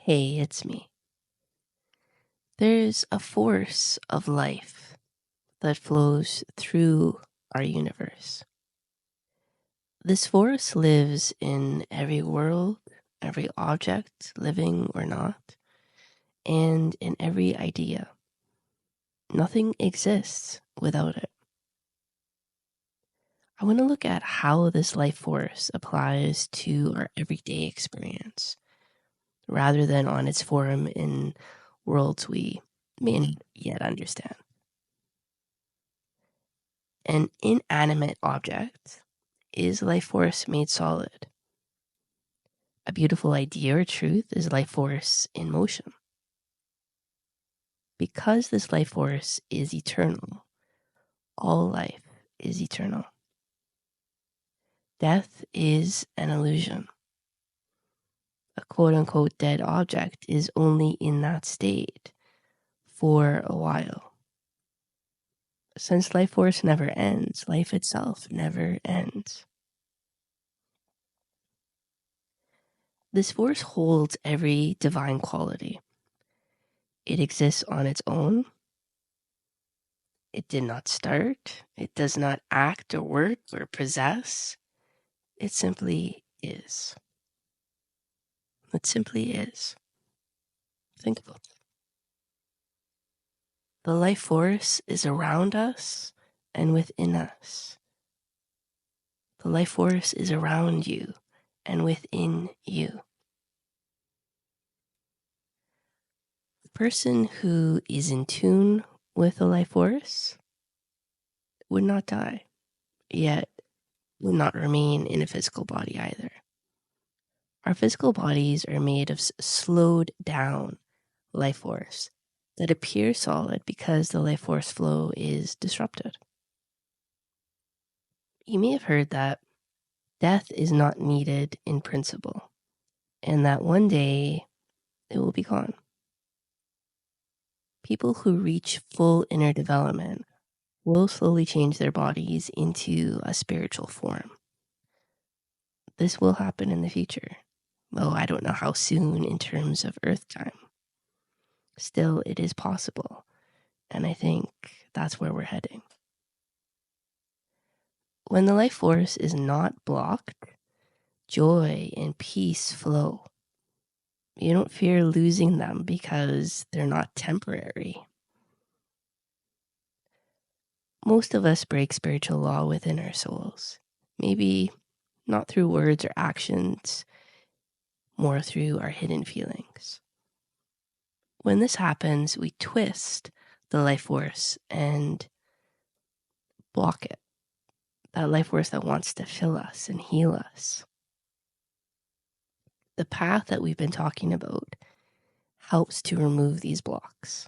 Hey, it's me. There's a force of life that flows through our universe. This force lives in every world, every object, living or not, and in every idea. Nothing exists without it. I want to look at how this life force applies to our everyday experience, rather than on its form in worlds we may not yet understand. An inanimate object is life force made solid. A beautiful idea or truth is life force in motion. Because this life force is eternal, all life is eternal. Death is an illusion. A quote unquote dead object is only in that state for a while. Since life force never ends, life itself never ends. This force holds every divine quality. It exists on its own. It did not start. It does not act or work or possess. It simply is. It simply is. Think about it. The life force is around us and within us. The life force is around you and within you. The person who is in tune with the life force would not die, yet would not remain in a physical body either. Our physical bodies are made of slowed down life force that appear solid because the life force flow is disrupted. You may have heard that death is not needed in principle, and that one day it will be gone. People who reach full inner development will slowly change their bodies into a spiritual form. This will happen in the future, though I don't know how soon in terms of Earth time. Still, it is possible, and I think that's where we're heading. When the life force is not blocked, joy and peace flow. You don't fear losing them because they're not temporary. Most of us break spiritual law within our souls. Maybe not through words or actions, more through our hidden feelings. When this happens, we twist the life force and block it. That life force that wants to fill us and heal us. The path that we've been talking about helps to remove these blocks.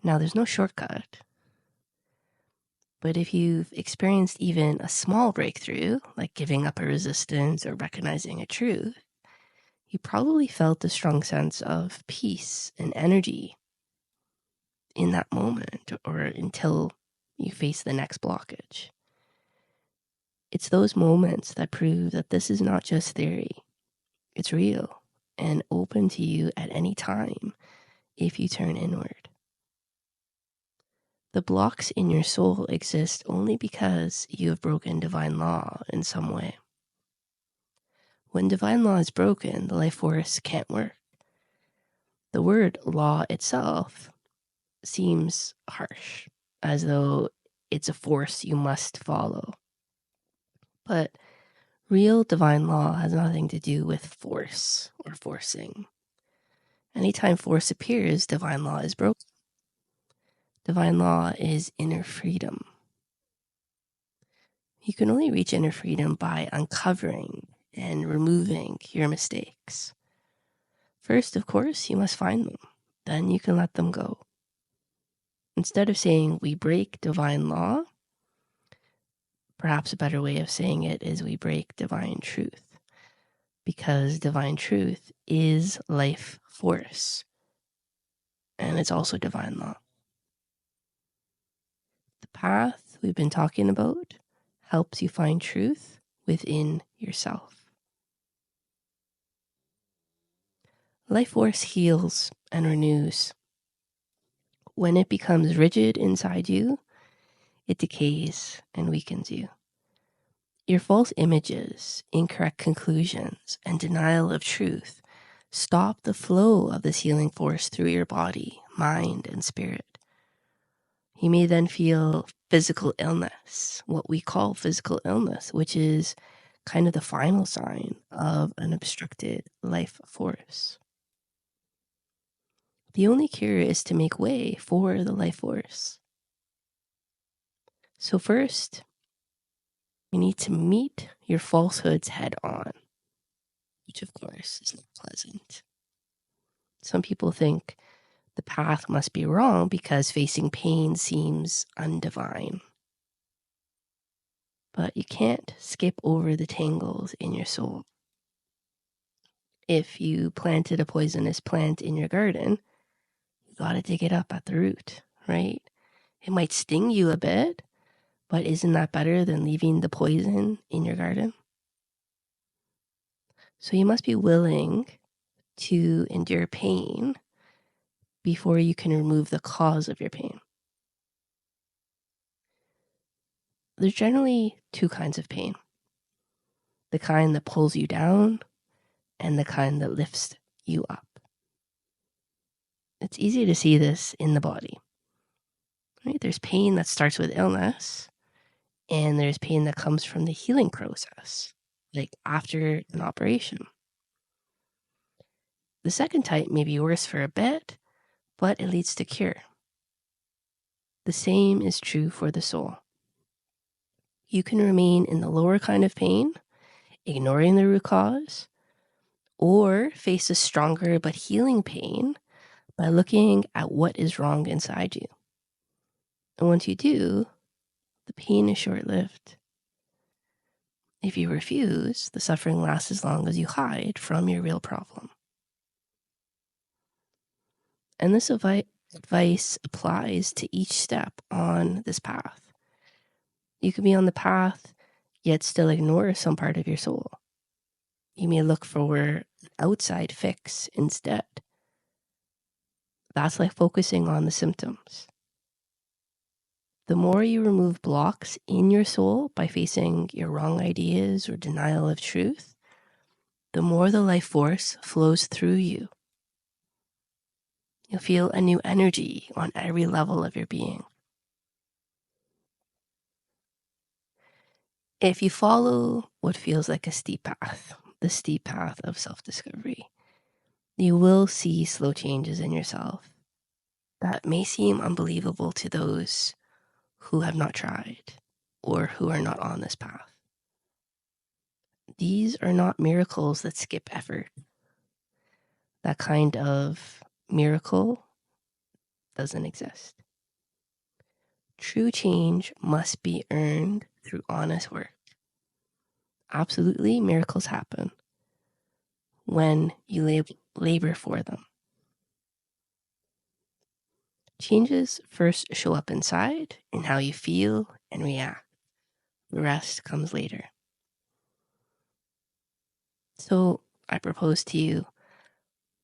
Now, there's no shortcut, but if you've experienced even a small breakthrough, like giving up a resistance or recognizing a truth, you probably felt a strong sense of peace and energy in that moment or until you face the next blockage. It's those moments that prove that this is not just theory. It's real and open to you at any time if you turn inward. The blocks in your soul exist only because you have broken divine law in some way. When divine law is broken, the life force can't work. The word law itself seems harsh, as though it's a force you must follow. But real divine law has nothing to do with force or forcing. Anytime force appears, divine law is broken. Divine law is inner freedom. You can only reach inner freedom by uncovering and removing your mistakes. First, of course, you must find them. Then you can let them go. Instead of saying we break divine law, perhaps a better way of saying it is we break divine truth. Because divine truth is life force. And it's also divine law. The path we've been talking about helps you find truth within yourself. Life force heals and renews. When it becomes rigid inside you, it decays and weakens you. Your false images, incorrect conclusions, and denial of truth stop the flow of this healing force through your body, mind, and spirit. You may then feel physical illness, what we call physical illness, which is kind of the final sign of an obstructed life force. The only cure is to make way for the life force. So first, you need to meet your falsehoods head on, which of course is not pleasant. Some people think the path must be wrong because facing pain seems undivine. But you can't skip over the tangles in your soul. If you planted a poisonous plant in your garden, you gotta dig it up at the root, right? It might sting you a bit, but isn't that better than leaving the poison in your garden? So you must be willing to endure pain before you can remove the cause of your pain. There's generally two kinds of pain. The kind that pulls you down and the kind that lifts you up. It's easy to see this in the body, right? There's pain that starts with illness, and there's pain that comes from the healing process, like after an operation. The second type may be worse for a bit, but it leads to cure. The same is true for the soul. You can remain in the lower kind of pain, ignoring the root cause, or face a stronger but healing pain by looking at what is wrong inside you. And once you do, the pain is short-lived. If you refuse, the suffering lasts as long as you hide from your real problem. And this advice applies to each step on this path. You can be on the path, yet still ignore some part of your soul. You may look for an outside fix instead. That's like focusing on the symptoms. The more you remove blocks in your soul by facing your wrong ideas or denial of truth, the more the life force flows through you. You'll feel a new energy on every level of your being. If you follow what feels like a steep path, the steep path of self-discovery, you will see slow changes in yourself that may seem unbelievable to those who have not tried or who are not on this path. These are not miracles that skip effort. That kind of miracle doesn't exist. True change must be earned through honest work. Absolutely, miracles happen when you labor for them. Changes first show up inside in how you feel and react. The rest comes later. So I propose to you,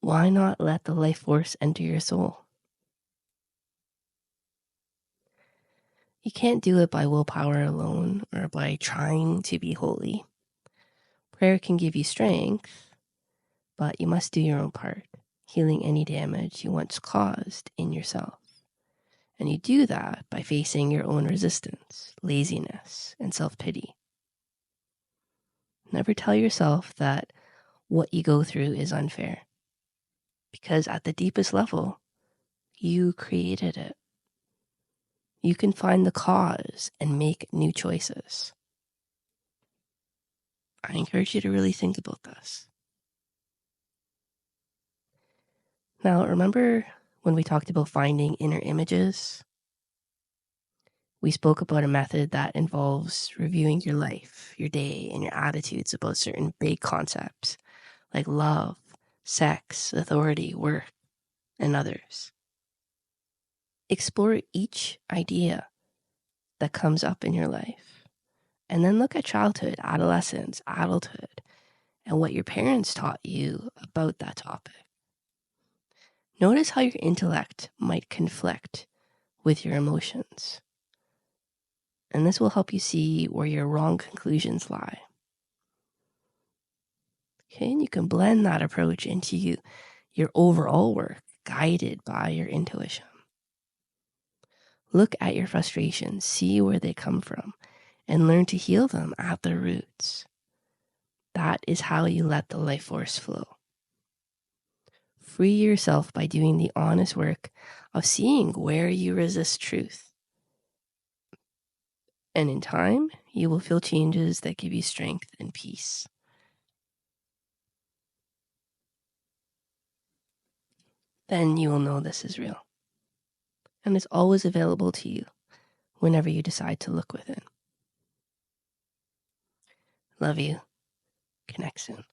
why not let the life force enter your soul? You can't do it by willpower alone or by trying to be holy. Prayer can give you strength, but you must do your own part, healing any damage you once caused in yourself. And you do that by facing your own resistance, laziness, and self-pity. Never tell yourself that what you go through is unfair, because at the deepest level, you created it. You can find the cause and make new choices. I encourage you to really think about this. Now, remember when we talked about finding inner images? We spoke about a method that involves reviewing your life, your day, and your attitudes about certain big concepts like love, sex, authority, work, and others. Explore each idea that comes up in your life, and then look at childhood, adolescence, adulthood, and what your parents taught you about that topic. Notice how your intellect might conflict with your emotions. And this will help you see where your wrong conclusions lie. Okay, and you can blend that approach into your overall work, guided by your intuition. Look at your frustrations, see where they come from, and learn to heal them at their roots. That is how you let the life force flow. Free yourself by doing the honest work of seeing where you resist truth. And in time, you will feel changes that give you strength and peace. Then you will know this is real. And it's always available to you whenever you decide to look within. Love you. Connect soon.